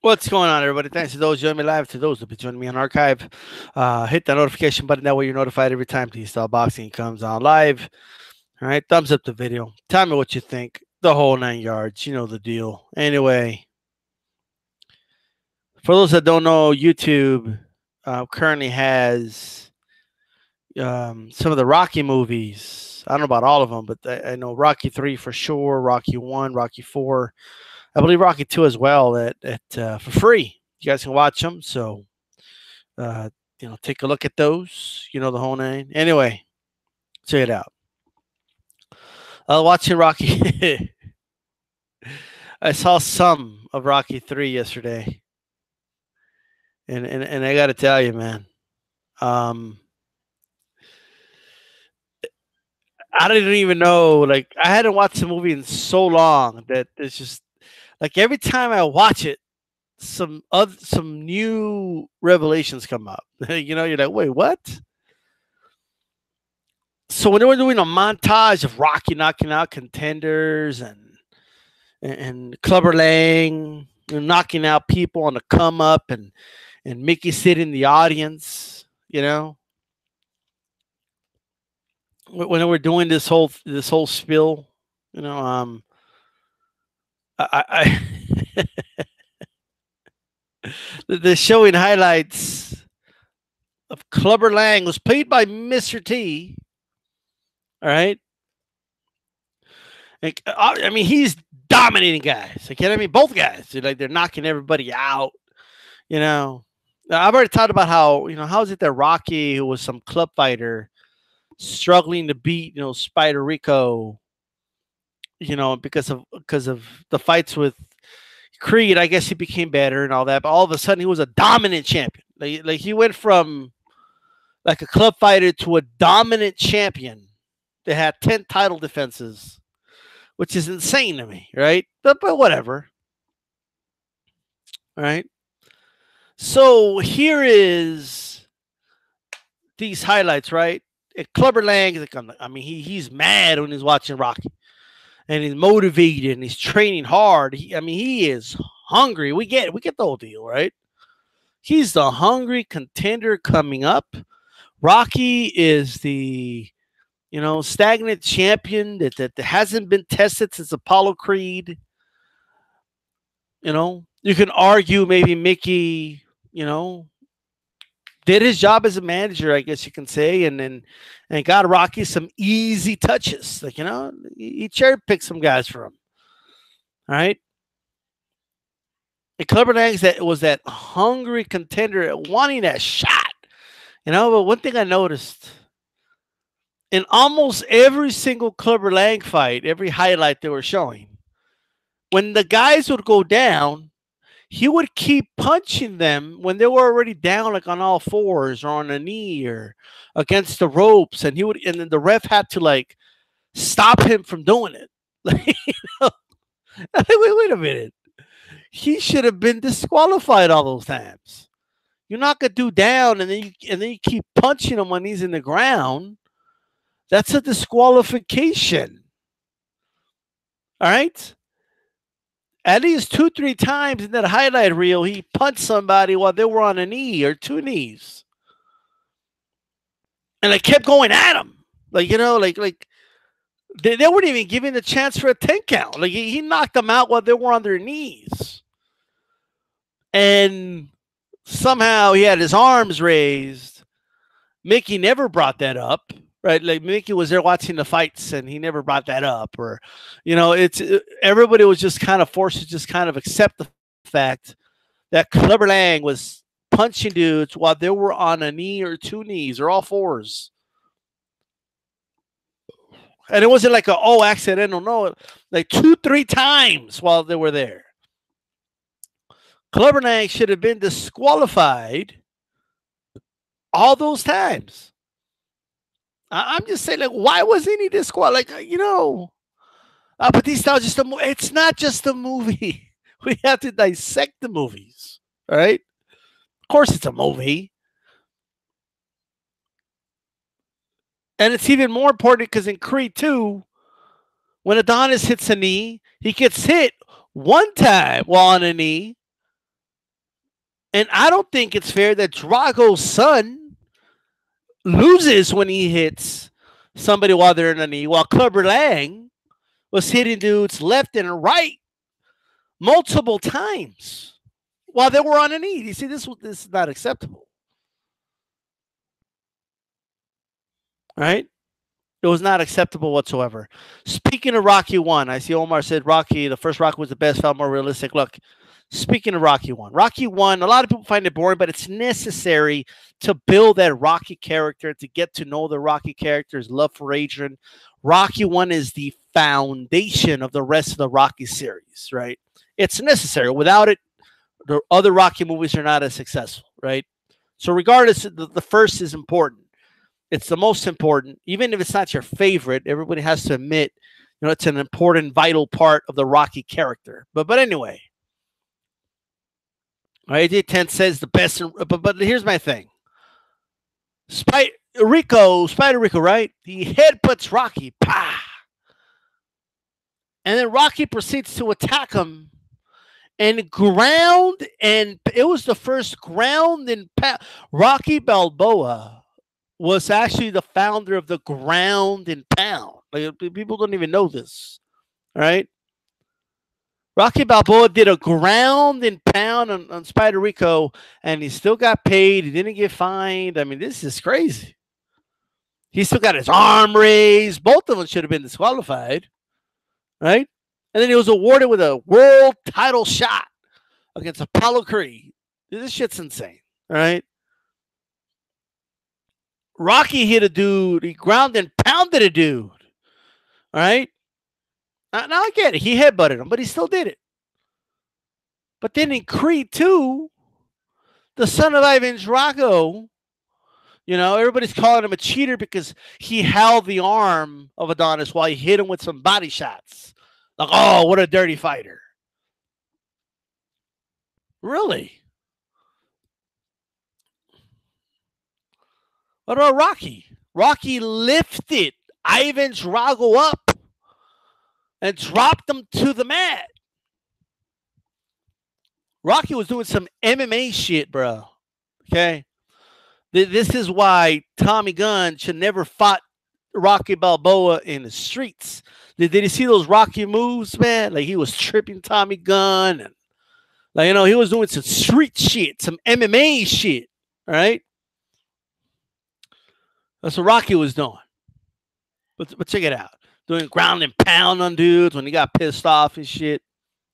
What's going on, everybody? Thanks to those joining me live, to those who'll be joining me on archive. Hit that notification button. That way you're notified every time T-Style Boxing comes on live. All right, thumbs up the video. Tell me what you think. The whole 9 yards. You know the deal. Anyway, for those that don't know, YouTube currently has some of the Rocky movies. I don't know about all of them, but I know Rocky 3 for sure, Rocky 1, Rocky 4. I believe Rocky 2 as well for free. You guys can watch them. So, take a look at those. You know the whole name. Anyway, check it out. Watching Rocky. I saw some of Rocky 3 yesterday. And I got to tell you, man. I didn't even know. Like, I hadn't watched the movie in so long that it's just like every time I watch it, some new revelations come up. You're like, wait, what? So when they were doing a montage of Rocky knocking out contenders and Clubber Lang knocking out people on the come up and Mickey sit in the audience, when they were doing this whole spill, I the showing highlights of Clubber Lang was played by Mr. T. All right. Like, I mean, he's dominating guys. Like, I mean, both guys. They're knocking everybody out. I've already talked about how is it that Rocky, who was some club fighter, struggling to beat Spider Rico, because of the fights with Creed. I guess he became better and all that, but all of a sudden he was a dominant champion. Like he went from like a club fighter to a dominant champion that had 10 title defenses, which is insane to me, right? But whatever. All right. So here is these highlights, right? Clubber Lang is like, I mean, he's mad when he's watching Rocky, and he's motivated and he's training hard. He is hungry. We get the whole deal, right? He's the hungry contender coming up. Rocky is the stagnant champion that hasn't been tested since Apollo Creed. You can argue maybe Mickey, did his job as a manager, I guess you can say, and got Rocky some easy touches. Like, he cherry picked some guys for him. All right. And Clubber Lang was that hungry contender wanting that shot. But one thing I noticed in almost every single Clubber Lang fight, every highlight they were showing, when the guys would go down, he would keep punching them when they were already down, like on all fours or on a knee or against the ropes, and then the ref had to like stop him from doing it. Like, wait a minute, he should have been disqualified all those times. You knock a dude down and then you keep punching him when he's in the ground. That's a disqualification. All right. At least 2-3 times in that highlight reel, he punched somebody while they were on a knee or two knees. And they kept going at him. Like, they weren't even giving the chance for a 10 count. Like, he knocked them out while they were on their knees. And somehow he had his arms raised. Mickey never brought that up. Right, like Mickey was there watching the fights, and he never brought that up. Or, everybody was just kind of forced to just kind of accept the fact that Clubber Lang was punching dudes while they were on a knee or two knees or all fours, and it wasn't like accidental. No, like 2-3 times while they were there. Clubber Lang should have been disqualified all those times. I'm just saying, like, why wasn't he disqualified? Like, but these styles just it's not just a movie. We have to dissect the movies, all right? Of course, it's a movie, and it's even more important because in Creed 2, when Adonis hits a knee, he gets hit one time while on a knee, And I don't think it's fair that Drago's son loses when he hits somebody while they're in the knee, while Clubber Lang was hitting dudes left and right multiple times while they were on a knee. You see, this is not acceptable, right? It was not acceptable whatsoever. Speaking of Rocky 1, I see Omar said Rocky, the first Rocky was the best, felt more realistic. Look, speaking of Rocky 1, a lot of people find it boring, but it's necessary to build that Rocky character, to get to know the Rocky character's love for Adrian. Rocky 1 is the foundation of the rest of the Rocky series, right? It's necessary. Without it, the other Rocky movies are not as successful, right? So regardless, the first is important. It's the most important, even if it's not your favorite. Everybody has to admit, it's an important, vital part of the Rocky character. But anyway, right? 10 says the best. But here's my thing: Spider Rico, right? He headbutts Rocky, pa, and then Rocky proceeds to attack him. And it was the first ground and pound. Rocky Balboa was actually the founder of the ground and pound. Like, people don't even know this, right? Rocky Balboa did a ground and pound on Spider Rico, and he still got paid. He didn't get fined. I mean, this is crazy. He still got his arm raised. Both of them should have been disqualified, right? And then he was awarded with a world title shot against Apollo Creed. This shit's insane, right? Rocky hit a dude. He ground and pounded a dude. All right? Now I get it. He headbutted him, but he still did it. But then in Creed 2, the son of Ivan Drago, everybody's calling him a cheater because he held the arm of Adonis while he hit him with some body shots. Like, oh, what a dirty fighter. Really? What about Rocky? Rocky lifted Ivan Drago up and dropped him to the mat. Rocky was doing some MMA shit, bro. Okay? This is why Tommy Gunn should never fought Rocky Balboa in the streets. Did you see those Rocky moves, man? Like, he was tripping Tommy Gunn. And, he was doing some street shit, some MMA shit. All right? That's what Rocky was doing. But check it out. Doing ground and pound on dudes when he got pissed off and shit.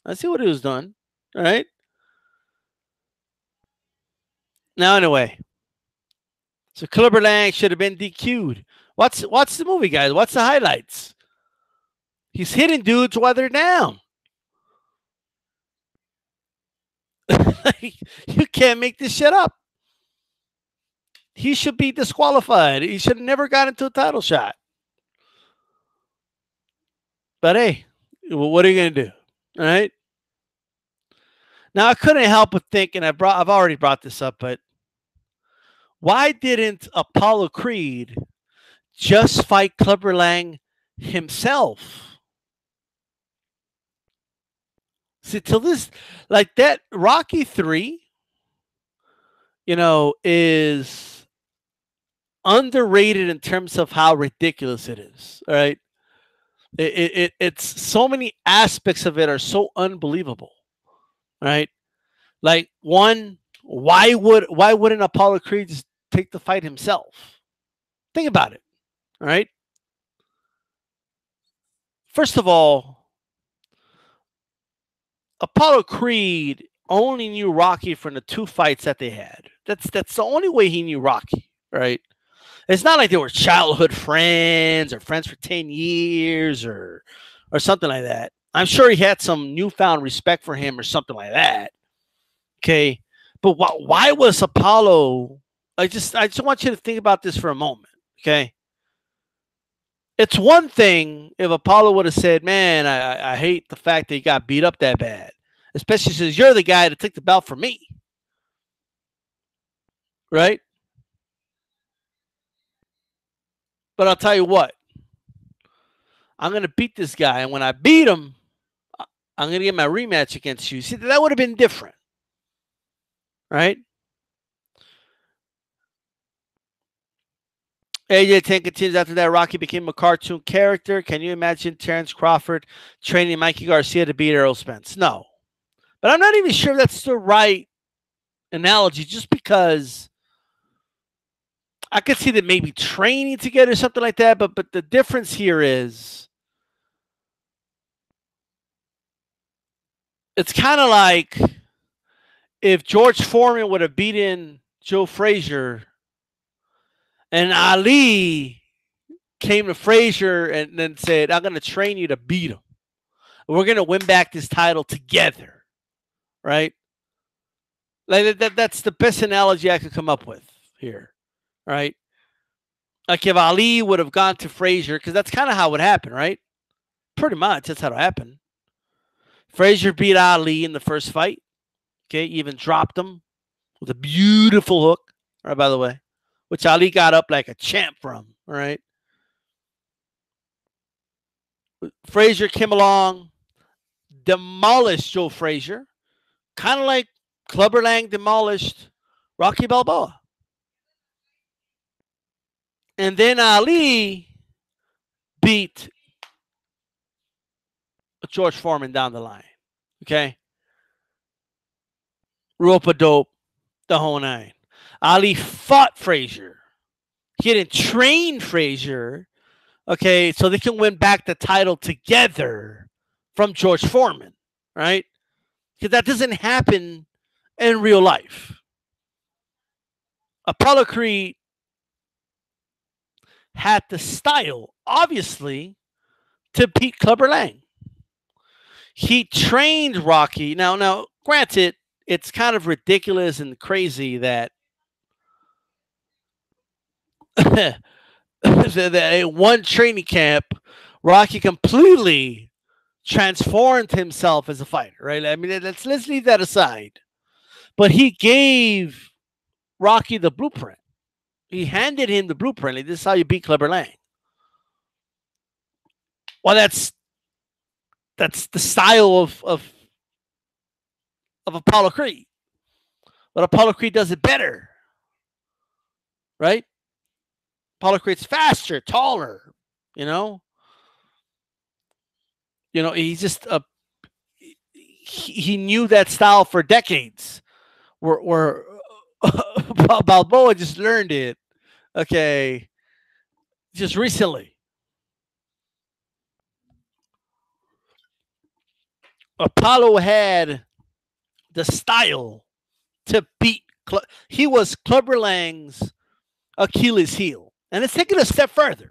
I see what he was doing. All right? Now, anyway. So Clubber Lang should have been DQ'd. Watch the movie, guys. Watch the highlights. He's hitting dudes while they're down. You can't make this shit up. He should be disqualified. He should have never got into a title shot. But hey, what are you going to do? All right. Now, I couldn't help but think, and I've already brought this up, but why didn't Apollo Creed just fight Clubber Lang himself? See, till this, like that Rocky 3, is underrated in terms of how ridiculous it is. All right. It's so many aspects of it are so unbelievable. Right? Like, one, why wouldn't Apollo Creed just take the fight himself? Think about it. All right. First of all, Apollo Creed only knew Rocky from the 2 fights that they had. That's the only way he knew Rocky, right? It's not like they were childhood friends or friends for 10 years or something like that. I'm sure he had some newfound respect for him or something like that. Okay. But why was Apollo? I just want you to think about this for a moment. Okay. It's one thing if Apollo would have said, man, I hate the fact that he got beat up that bad. Especially since you're the guy that took the belt from me. Right? But I'll tell you what. I'm going to beat this guy. And when I beat him, I'm going to get my rematch against you. See, that would have been different. right? AJ-10 continues, after that, Rocky became a cartoon character. Can you imagine Terrence Crawford training Mikey Garcia to beat Errol Spence? No. But I'm not even sure that's the right analogy, just because I could see that maybe training together or something like that. But the difference here is it's kind of like if George Foreman would have beaten Joe Frazier and Ali came to Frazier and then said, I'm going to train you to beat him. We're going to win back this title together, right? Like that's the best analogy I could come up with here, right? Like if Ali would have gone to Frazier, because that's kind of how it happened, right? Pretty much, that's how it happened. Frazier beat Ali in the first fight. Okay, even dropped him with a beautiful hook, right, by the way, which Ali got up like a champ from, all right? Frazier came along, demolished Joe Frazier, kind of like Clubber Lang demolished Rocky Balboa. And then Ali beat George Foreman down the line. Okay? Rope-a-dope, the whole nine. Ali fought Frazier. He didn't train Frazier, okay, so they can win back the title together from George Foreman, right? Because that doesn't happen in real life. Apollo Creed had the style, obviously, to beat Clubber Lang. He trained Rocky. Now, granted, it's kind of ridiculous and crazy that that in one training camp, Rocky completely transformed himself as a fighter, right? I mean, let's leave that aside. But he gave Rocky the blueprint. He handed him the blueprint. Like, this is how you beat Clubber Lang. Well, that's the style of Apollo Creed. But Apollo Creed does it better, right? Apollo Creed's faster, taller, you know. He's just he knew that style for decades. Where Balboa just learned it, okay, just recently. Apollo had the style to beat. He was Clubber Lang's Achilles heel. And it's taken a step further.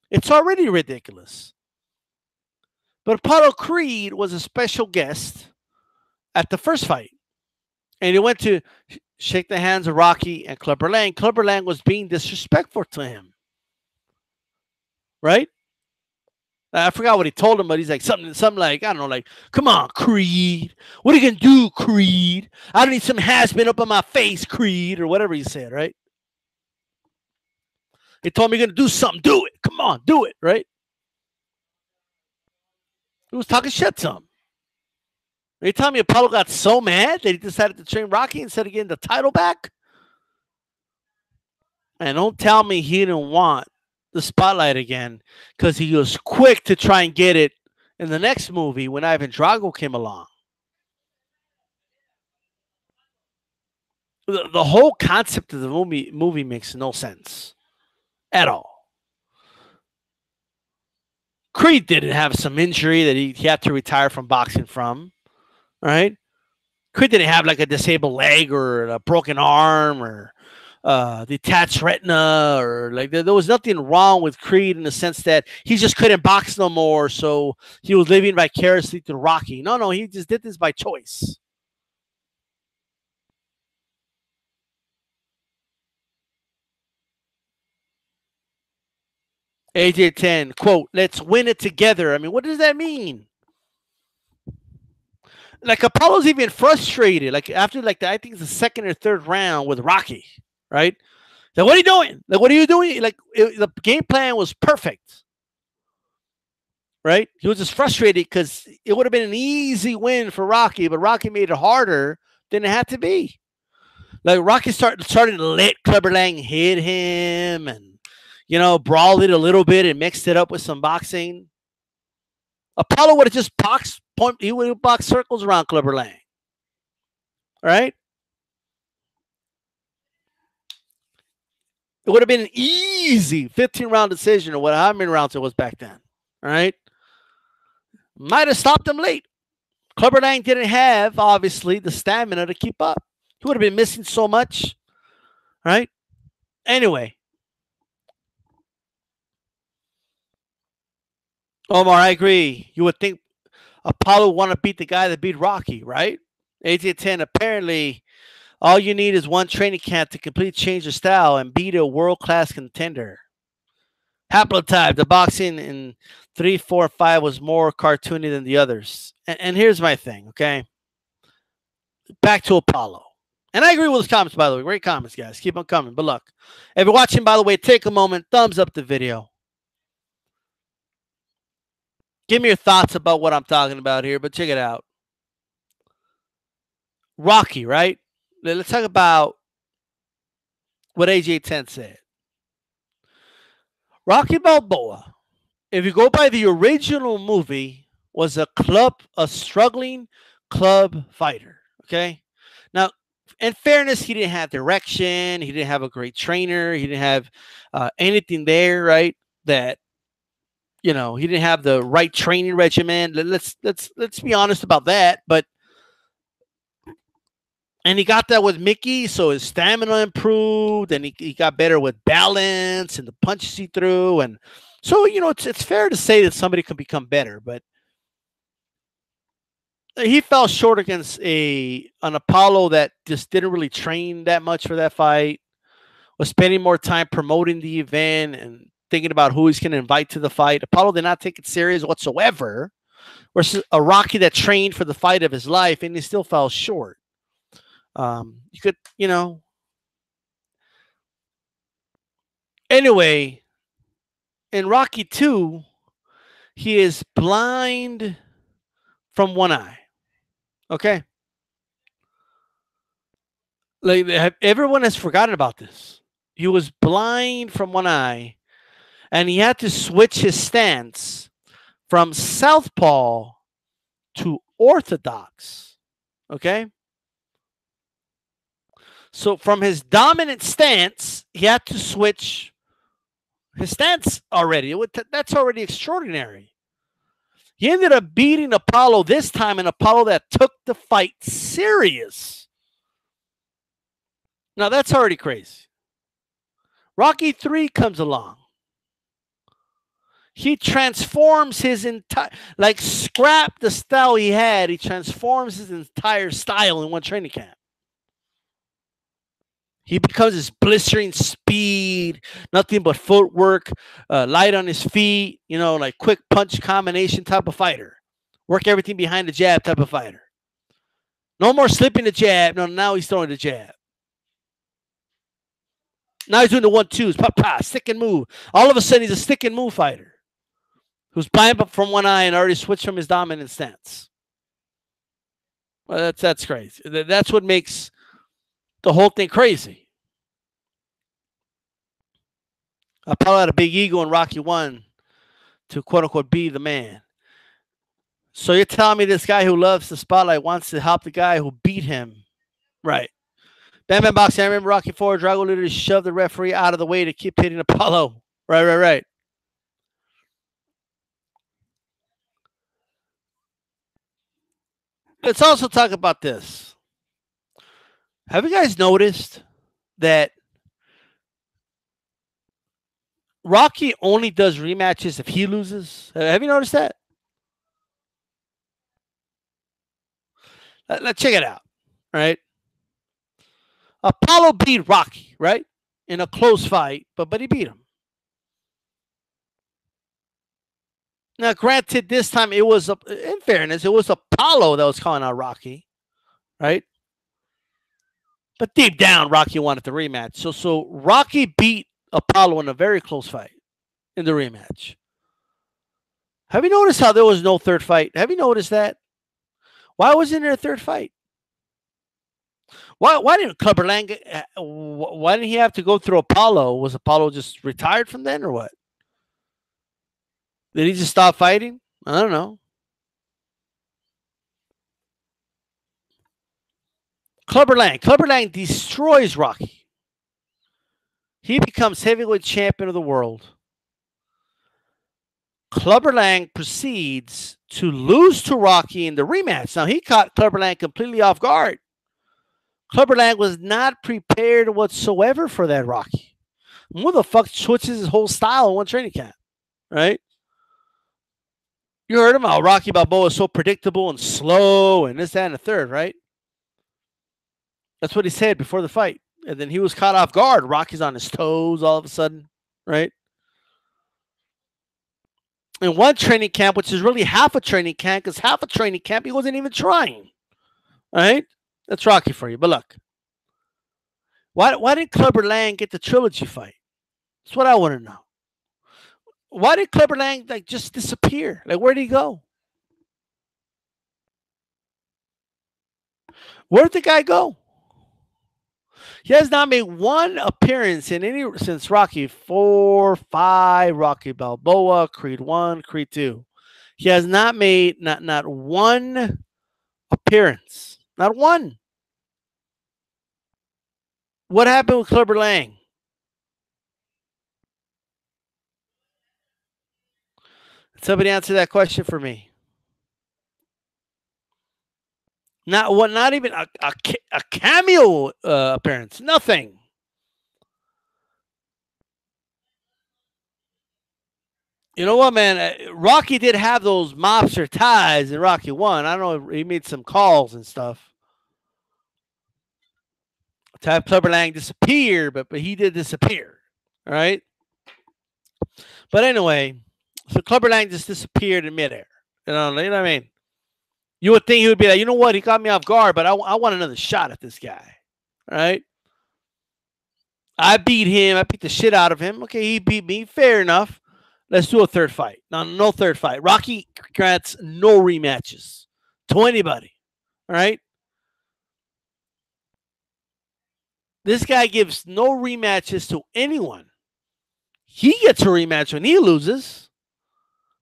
It's already ridiculous. But Apollo Creed was a special guest at the first fight. And he went to shake the hands of Rocky and Clubber Lang. Clubber Lang was being disrespectful to him. Right? I forgot what he told him, but he's like something like, I don't know, like, come on, Creed. What are you going to do, Creed? I don't need some has-been up on my face, Creed, or whatever he said, right? He told me you're going to do something. Do it. Come on, do it, right? He was talking shit to him. Are you telling me Apollo got so mad that he decided to train Rocky instead of getting the title back? And don't tell me he didn't want the spotlight again, because he was quick to try and get it in the next movie when Ivan Drago came along. The whole concept of the movie makes no sense at all. Creed didn't have some injury that he had to retire from boxing from, right? Creed didn't have like a disabled leg or a broken arm or detached retina, or like there was nothing wrong with Creed in the sense that he just couldn't box no more, so he was living vicariously through Rocky. No, he just did this by choice. AJ-10, quote, let's win it together. I mean, what does that mean? Like Apollo's even frustrated. Like after I think it's the second or third round with Rocky, right? So what are you doing? Like, what are you doing? Like the game plan was perfect, right? He was just frustrated because it would have been an easy win for Rocky, but Rocky made it harder than it had to be. Like Rocky started to let Clubber Lang hit him and brawl it a little bit and mixed it up with some boxing. Apollo would have just he would have boxed circles around Clubber Lang. Right? It would have been an easy 15-round decision or however many rounds it was back then. All right? Might have stopped him late. Clubber Lang didn't have, obviously, the stamina to keep up. He would have been missing so much. Right? Anyway. Omar, I agree. You would think Apollo would want to beat the guy that beat Rocky, right? AJ-10, apparently, all you need is one training camp to completely change your style and beat a world-class contender. Haplotype, the boxing in 3, 4, 5 was more cartoony than the others. And here's my thing, okay? Back to Apollo. And I agree with his comments, by the way. Great comments, guys. Keep on coming. But look, if you're watching, by the way, take a moment, thumbs up the video. Give me your thoughts about what I'm talking about here, but check it out. Rocky, right? Let's talk about what AJ-10 said. Rocky Balboa, if you go by the original movie, was a struggling club fighter. Okay. Now, in fairness, he didn't have direction. He didn't have a great trainer. He didn't have anything there, right? That he didn't have the right training regimen. Let's be honest about that. And he got that with Mickey, so his stamina improved, and he got better with balance and the punches he threw, and so it's fair to say that somebody can become better, but he fell short against an Apollo that just didn't really train that much for that fight, was spending more time promoting the event and thinking about who he's going to invite to the fight. Apollo did not take it serious whatsoever, versus a Rocky that trained for the fight of his life, and he still fell short. You could, anyway, in Rocky 2, he is blind from one eye. Okay. Like everyone has forgotten about this. He was blind from one eye, and he had to switch his stance from southpaw to orthodox. Okay. So from his dominant stance, he had to switch his stance already. That's already extraordinary. He ended up beating Apollo this time, an Apollo that took the fight serious. Now that's already crazy. Rocky 3 comes along. He transforms his entire, like scrap the style he had. He transforms his entire style in one training camp. He becomes this blistering speed, nothing but footwork, light on his feet, like quick punch combination type of fighter. Work everything behind the jab type of fighter. No more slipping the jab. No, now he's throwing the jab. Now he's doing the 1-2s, stick and move. All of a sudden, he's a stick and move fighter who's blind up from one eye and already switched from his dominant stance. Well, that's crazy. That's what makes the whole thing crazy. Apollo had a big ego in Rocky 1 to quote unquote be the man. So you're telling me this guy who loves the spotlight wants to help the guy who beat him, right? Bam Bam Boxing. I remember Rocky 4. Drago literally shoved the referee out of the way to keep hitting Apollo. Right. Let's also talk about this. Have you guys noticed that Rocky only does rematches if he loses? Have you noticed that? Let's check it out. Right? Apollo beat Rocky, right? In a close fight, but he beat him. Now, granted, this time it was, in fairness, it was Apollo that was calling out Rocky, right? But deep down, Rocky wanted the rematch. So Rocky beat Apollo in a very close fight in the rematch. Have you noticed how there was no third fight? Have you noticed that? Why wasn't there a third fight? Why didn't Clubber Lang? Why didn't he have to go through Apollo? Was Apollo just retired from then, or what? Did he just stop fighting? I don't know. Clubber Lang. Clubber Lang destroys Rocky. He becomes heavyweight champion of the world. Clubber Lang proceeds to lose to Rocky in the rematch. Now, he caught Clubber Lang completely off guard. Clubber Lang was not prepared whatsoever for that Rocky. Who the fuck switches his whole style in one training camp, right? You heard him how Rocky Balboa is so predictable and slow and this, that, and the third, right? That's what he said before the fight. And then he was caught off guard. Rocky's on his toes all of a sudden, right? In one training camp, which is really half a training camp, because half a training camp he wasn't even trying, right? That's Rocky for you. But look, why did Clubber Lang get the trilogy fight? That's what I want to know. Why did Clubber Lang just disappear? Like, where'd he go? Where'd the guy go? He has not made one appearance in any since Rocky 4, 5, Rocky Balboa, Creed 1, Creed 2. He has not made not one appearance. Not one. What happened with Clubber Lang? Somebody answer that question for me. Not even a cameo appearance. Nothing. You know what, man? Rocky did have those mobster ties in Rocky 1. I don't know. He made some calls and stuff to have Clubber Lang disappear, but he did disappear. All right. But anyway, so Clubber Lang just disappeared in midair. You know what I mean? You would think he would be like, you know what? He caught me off guard, but I want another shot at this guy. All right. I beat him. I beat the shit out of him. Okay, he beat me. Fair enough. Let's do a third fight. No third fight. Rocky grants no rematches to anybody. All right. This guy gives no rematches to anyone. He gets a rematch when he loses,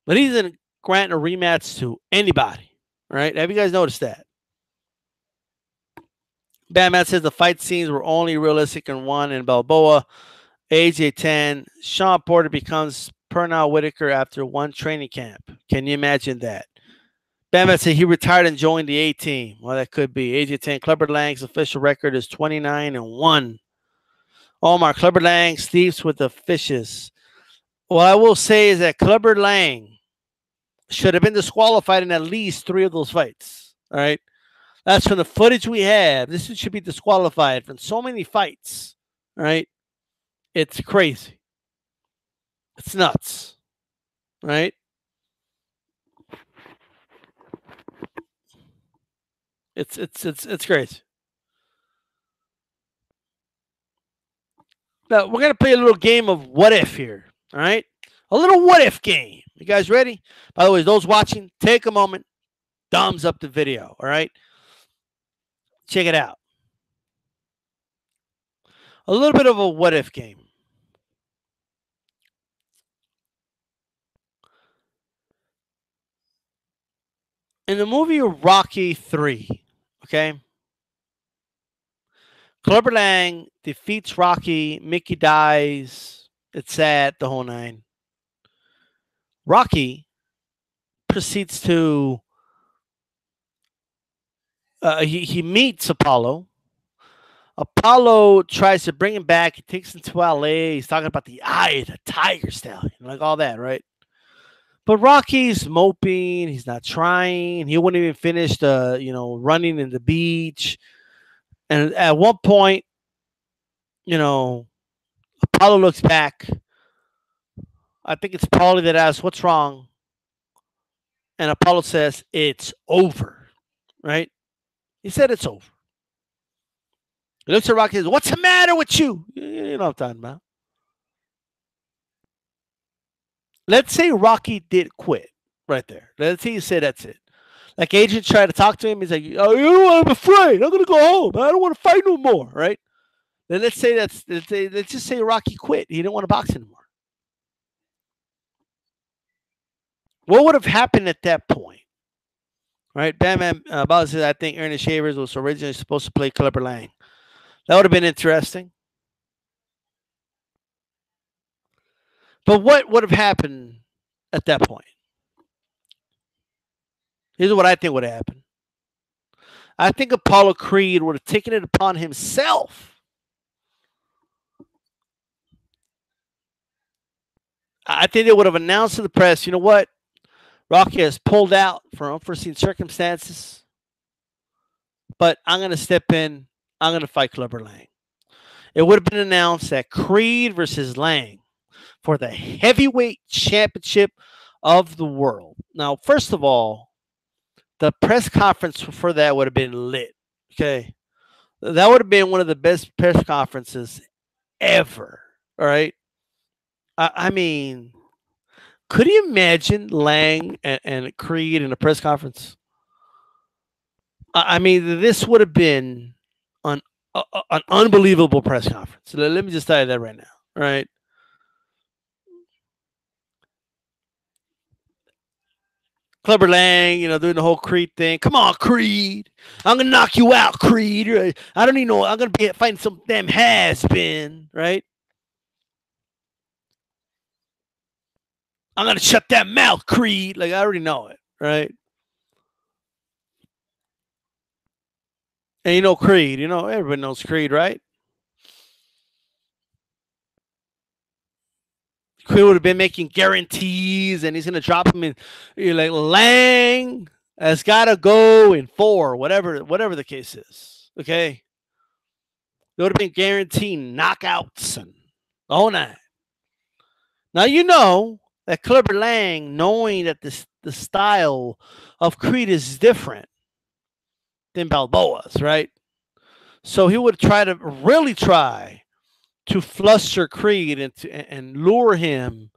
but he doesn't grant a rematch to anybody. All right. Have you guys noticed that? Batman says the fight scenes were only realistic in one in Balboa. AJ 10. Sean Porter becomes Pernell Whitaker after one training camp. Can you imagine that? Batman said he retired and joined the A team. Well, that could be. AJ 10. Clubber Lang's official record is 29-1. Omar, Clubber Lang sleeps with the fishes. What I will say is that Clubber Lang should have been disqualified in at least 3 of those fights. All right. That's from the footage we have. This should be disqualified from so many fights. All right. It's crazy. It's nuts. Right? It's crazy. Now we're gonna play a little game of what if here. All right? A little what if game. You guys ready? By the way, those watching, take a moment, thumbs up the video. All right? Check it out. A little bit of a what if game. In the movie Rocky 3, okay? Clubber Lang defeats Rocky. Mickey dies. It's sad, the whole nine. Rocky proceeds to he meets Apollo. Apollo tries to bring him back. He takes him to LA. He's talking about the eye, the tiger stallion, like all that, right? But Rocky's moping. He's not trying. He wouldn't even finish the, running in the beach. And at one point, Apollo looks back. I think it's Paulie that asks, "What's wrong?" And Apollo says, "It's over." Right? He said it's over. He looks at Rocky and says, "What's the matter with you?" You know what I'm talking about. Let's say Rocky did quit right there. Let's say he said that's it. Like agent tried to talk to him. He's like, "Oh, you know what? I'm afraid. I'm gonna go home. I don't want to fight no more." Right? Then let's just say Rocky quit. He didn't want to box anymore. What would have happened at that point? Right? Batman Bowser said, "I think Ernest Shavers was originally supposed to play Clubber Lang." That would have been interesting. But what would have happened at that point? Here's what I think would have happened. I think Apollo Creed would have taken it upon himself. I think they would have announced to the press, you know what? Rocky has pulled out for unforeseen circumstances, but I'm going to step in. I'm going to fight Clubber Lang. It would have been announced that Creed versus Lang for the heavyweight championship of the world. Now, first of all, the press conference for that would have been lit. Okay. That would have been one of the best press conferences ever. All right. I mean, could you imagine Lang and Creed in a press conference? I mean, this would have been an, an unbelievable press conference. Let me just tell you that right now. All right. Clubber Lang, doing the whole Creed thing. Come on, Creed. I'm going to knock you out, Creed. I don't even know. I'm going to be fighting some damn has been, right? I'm going to shut that mouth, Creed. Like, I already know it, right? And Creed, everybody knows Creed, right? Creed would have been making guarantees, and he's going to drop him in. You're like, Lang has got to go in 4, whatever the case is. Okay? There would have been guaranteed knockouts and the whole night. Now, that Clubber Lang, knowing that the style of Creed is different than Balboa's, right? So he would really try to fluster Creed and lure him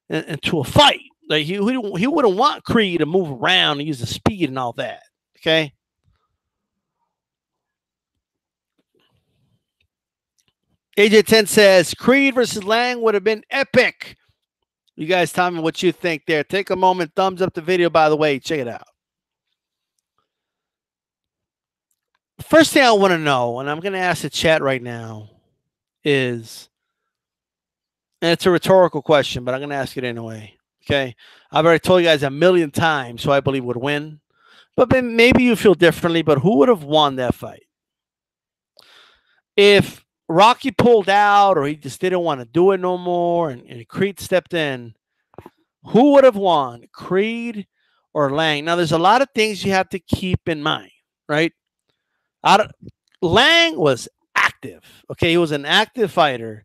into a fight. Like he wouldn't want Creed to move around and use the speed and all that. Okay. AJ10 says Creed versus Lang would have been epic. You guys tell me what you think there. Take a moment, thumbs up the video, by the way. Check it out. First thing I want to know, and I'm going to ask the chat right now, is, and it's a rhetorical question, but I'm going to ask it anyway. Okay. I've already told you guys a million times who I believe would win, but maybe you feel differently, but who would have won that fight? If Rocky pulled out or he just didn't want to do it no more and Creed stepped in, who would have won, Creed or Lang? Now, there's a lot of things you have to keep in mind, right? Lang was active. Okay, he was an active fighter.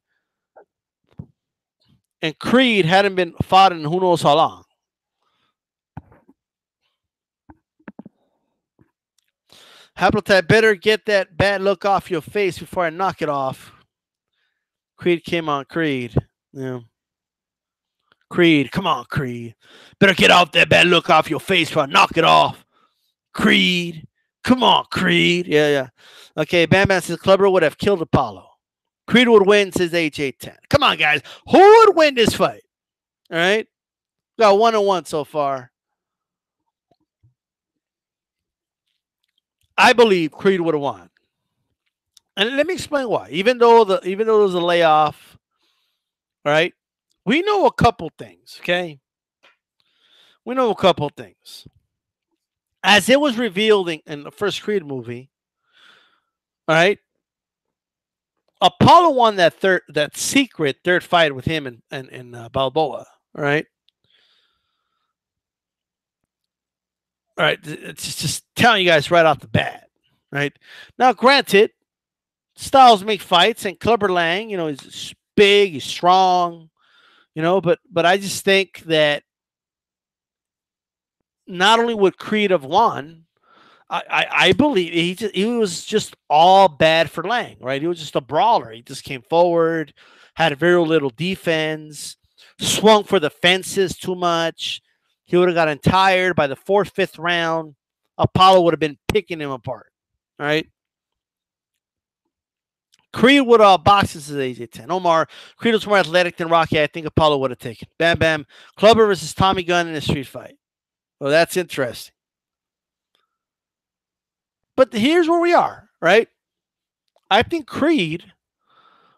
And Creed hadn't been fought in who knows how long. Haplotype, better get that bad look off your face before I knock it off. Creed came on Creed. Yeah. Creed, come on, Creed. Better get off that bad look off your face before I knock it off. Creed, come on, Creed. Yeah. Okay, Bam Bam says Clubber would have killed Apollo. Creed would win, says HA10. Come on, guys. Who would win this fight? All right. Got 1-1 so far. I believe Creed would have won. And let me explain why. Even though there was a layoff, all right, we know a couple things, okay? We know a couple things. As it was revealed in the first Creed movie, all right, Apollo won that secret third fight with him and Balboa, all right? All right, it's just telling you guys right off the bat, right? Now, granted, styles make fights, and Clubber Lang, he's big, he's strong, but I just think that not only would Creed have won, I believe he was just all bad for Lang, right? He was just a brawler. He just came forward, had very little defense, swung for the fences too much, he would have gotten tired by the fourth, fifth round. Apollo would have been picking him apart. All right. Creed would have boxed as AJ-10. Omar, Creed was more athletic than Rocky. I think Apollo would have taken. Bam Bam. Clubber versus Tommy Gunn in a street fight. Well, that's interesting. But here's where we are, right? I think Creed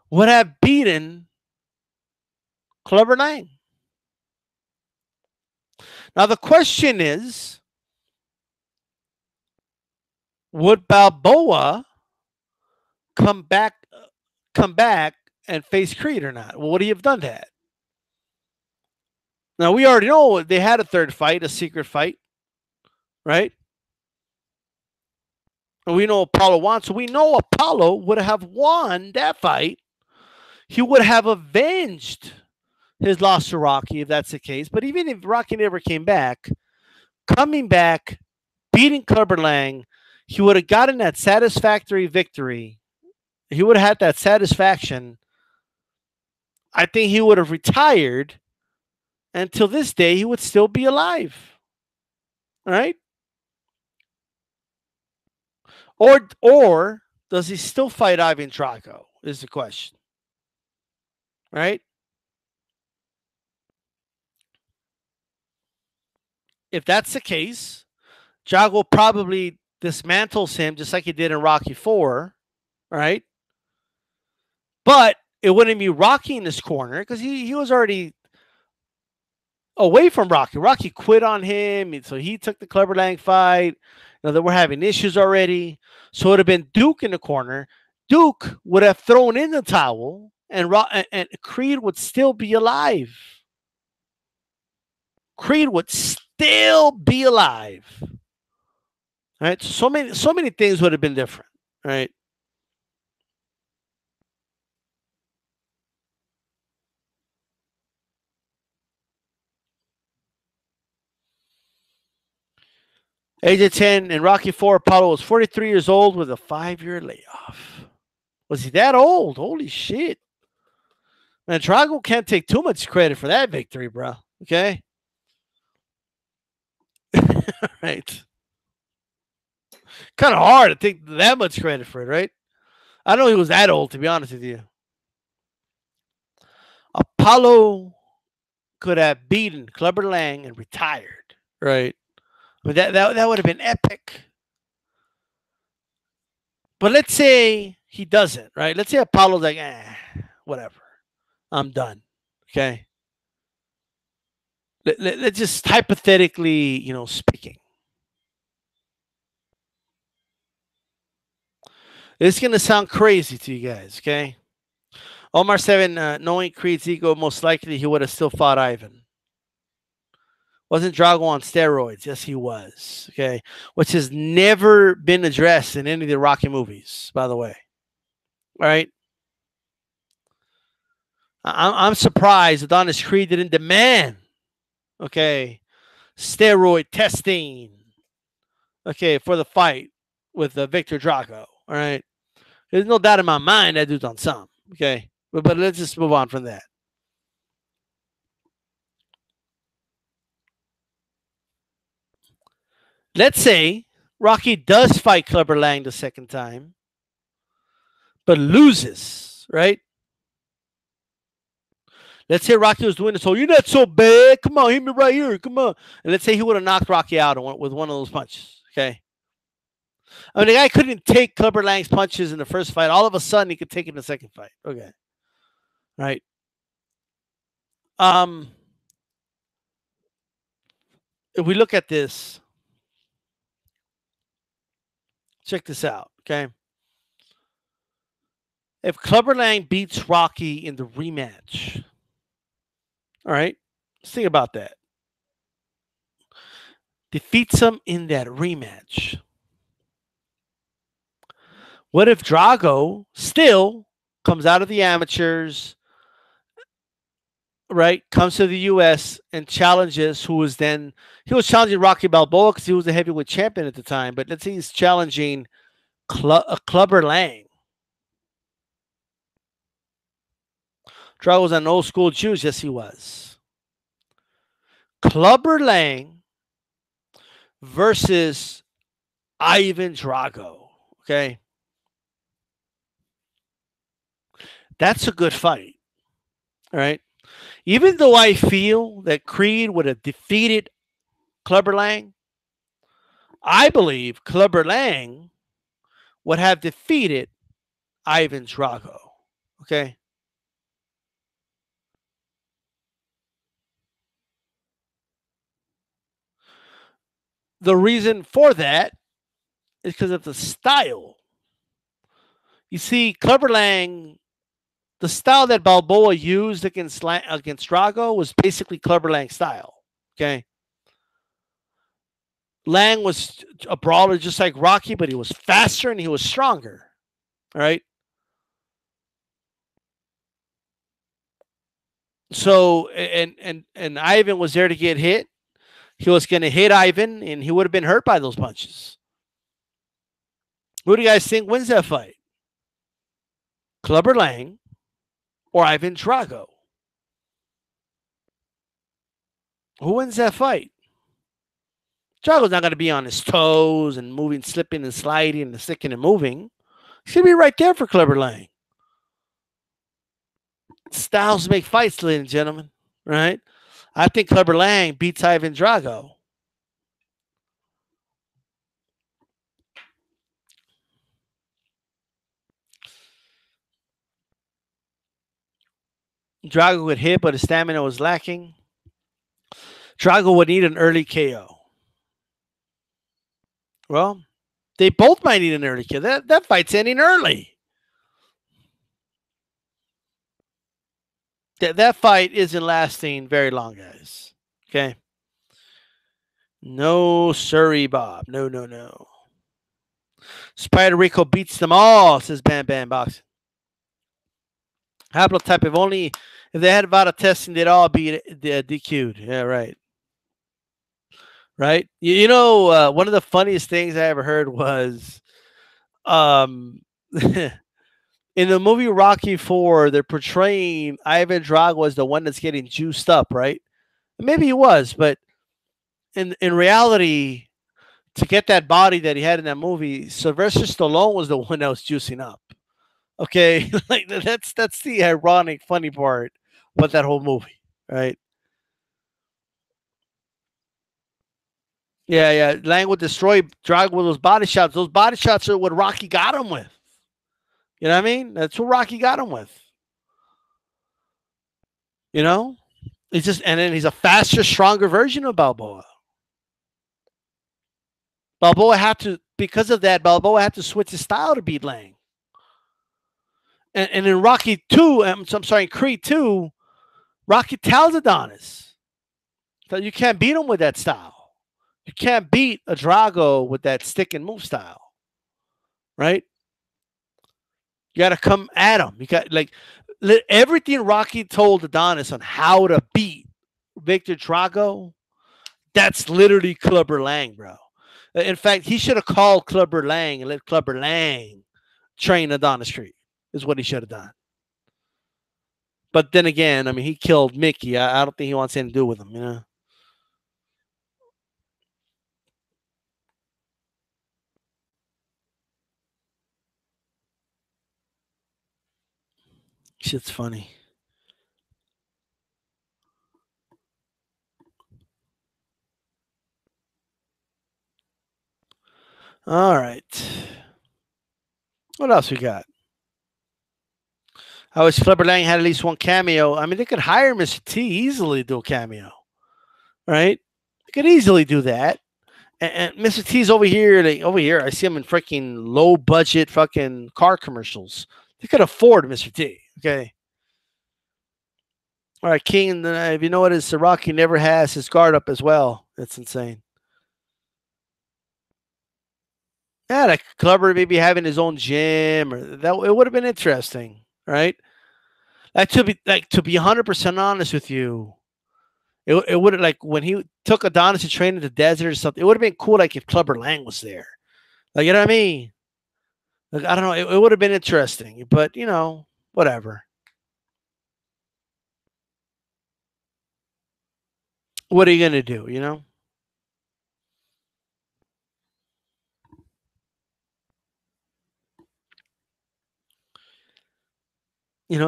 would have beaten Clubber Lang. Now the question is, would Balboa come back and face Creed or not? Well, would he have done that? Now we already know they had a third fight, a secret fight, right? And we know Apollo won, so we know Apollo would have won that fight. He would have avenged his loss to Rocky if that's the case. But even if Rocky never came back, coming back, beating Clubber Lang, he would have gotten that satisfactory victory. He would have had that satisfaction. I think he would have retired. Until this day, he would still be alive. All right? Or does he still fight Ivan Drago? Is the question. Right? If that's the case, Drago probably dismantles him just like he did in Rocky 4, right? But it wouldn't be Rocky in his corner because he was already away from Rocky. Rocky quit on him, so he took the Clubber Lang fight. They were having issues already. So it would have been Duke in the corner. Duke would have thrown in the towel, and Creed would still be alive. Creed would still be alive. Right? So many things would have been different. Right? AJ-10 in Rocky 4, Apollo was 43 years old with a 5-year layoff. Was he that old? Holy shit. Man, Drago can't take too much credit for that victory, bro. Okay? Right. Kind of hard to take that much credit for it, right? I don't know he was that old, to be honest with you. Apollo could have beaten Clubber Lang and retired, right? But that would have been epic. But let's say he doesn't, right? Let's say Apollo's like, whatever. I'm done. Okay. Let's just hypothetically, speaking. This is going to sound crazy to you guys, okay? Omar 7, knowing Creed's ego, most likely he would have still fought Ivan. Wasn't Drago on steroids? Yes, he was, okay? Which has never been addressed in any of the Rocky movies, by the way. All right? I'm surprised Adonis Creed didn't demand, okay, steroid testing, okay, for the fight with Victor Drago, all right? There's no doubt in my mind that dude's on some, okay? But let's just move on from that. Let's say Rocky does fight Clubber Lang the second time, but loses, right? Let's say Rocky was doing this whole, you're not so bad. Come on, hit me right here. Come on. And let's say he would have knocked Rocky out with one of those punches, okay? I mean, the guy couldn't take Clubber Lang's punches in the first fight. All of a sudden, he could take it in the second fight. Okay. Right. If we look at this, check this out, okay? If Clubber Lang beats Rocky in the rematch, all right, let's think about that. Defeats him in that rematch. What if Drago still comes out of the amateurs, right? Comes to the U.S. and challenges he was challenging Rocky Balboa because he was the heavyweight champion at the time. But let's say he's challenging Clubber Lang. Drago was an old school Jew. Yes, he was. Clubber Lang versus Ivan Drago. Okay. That's a good fight. All right. Even though I feel that Creed would have defeated Clubber Lang, I believe Clubber Lang would have defeated Ivan Drago. Okay. The reason for that is because of the style. You see, Clubber Lang, the style that Balboa used against Drago was basically Clubber Lang's style. Okay. Lang was a brawler just like Rocky, but he was faster and he was stronger. All right. So and Ivan was there to get hit. He was going to hit Ivan, and he would have been hurt by those punches. Who do you guys think wins that fight? Clubber Lang or Ivan Drago? Who wins that fight? Drago's not going to be on his toes and moving, slipping and sliding and sticking and moving. He's going to be right there for Clubber Lang. Styles make fights, ladies and gentlemen. Right? I think Clubber Lang beats Ivan Drago. Drago would hit, but his stamina was lacking. Drago would need an early KO. Well, they both might need an early KO. That fight's ending early. That fight isn't lasting very long, guys. Okay. No, sorry, Bob. No, no, no. Spider Rico beats them all, says Bam Bam Boxing. Haplotype, if they had Vada testing, they'd all be DQ'd. Yeah, right. Right? One of the funniest things I ever heard was um in the movie Rocky 4, they're portraying Ivan Drago as the one that's getting juiced up, right? Maybe he was, but in reality, to get that body that he had in that movie, Sylvester Stallone was the one that was juicing up. Okay, like that's the ironic, funny part about that whole movie, right? Yeah, yeah. Lang would destroy Drago with those body shots. Those body shots are what Rocky got him with. You know what I mean? That's what Rocky got him with. You know, and then he's a faster, stronger version of Balboa. Balboa had to, because of that, Balboa had to switch his style to beat Lang. And in Rocky 2, I'm sorry, in Creed 2, Rocky tells Adonis that you can't beat him with that style. You can't beat a Drago with that stick and move style, right? You got to come at him. You got everything Rocky told Adonis on how to beat Victor Drago. That's literally Clubber Lang, bro. In fact, he should have called Clubber Lang and let Clubber Lang train Adonis Creed. Is what he should have done. But then again, I mean, he killed Mickey. I don't think he wants anything to do with him, you know? Shit's funny. All right. What else we got? I wish Clubber Lang had at least one cameo. I mean, they could hire Mr. T easily to do a cameo, right? They could easily do that. And Mr. T's over here. Over here, I see him in freaking low budget fucking car commercials. They could afford Mr. T. Okay. All right, King. If you know what is, Rocky never has his guard up as well. That's insane. Yeah, like Clubber maybe having his own gym, or that it would have been interesting, right? To be 100% honest with you, it would have, like, when he took Adonis to train in the desert or something. It would have been cool, like if Clubber Lang was there. Like, you know what I mean? Like, I don't know. It would have been interesting, but whatever. What are you gonna do? You know.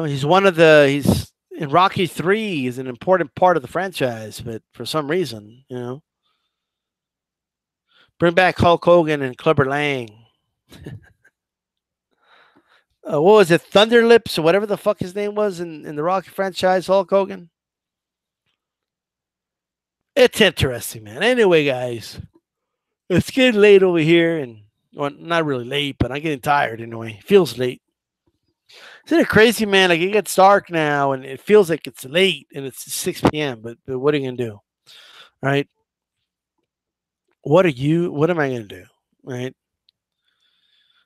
He's one of the he's in Rocky 3. He's an important part of the franchise, but for some reason, bring back Hulk Hogan and Clubber Lang. What was it, Thunderlips or whatever the fuck his name was in the Rocky franchise? Hulk Hogan. It's interesting, man. Anyway, guys, it's getting late over here, and well, not really late, but I'm getting tired anyway. Feels late. Isn't it crazy, man? Like it gets dark now, and it feels like it's late, and it's 6 p.m. But what are you gonna do, right? What am I gonna do, right?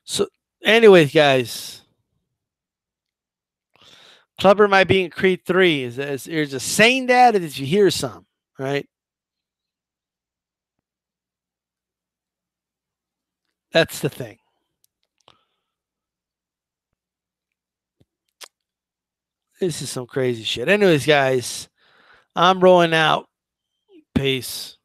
So, anyways, guys, Clubber might be in Creed 3. Is just saying that, or did you hear some, right? That's the thing. This is some crazy shit. Anyways, guys, I'm rolling out. Peace.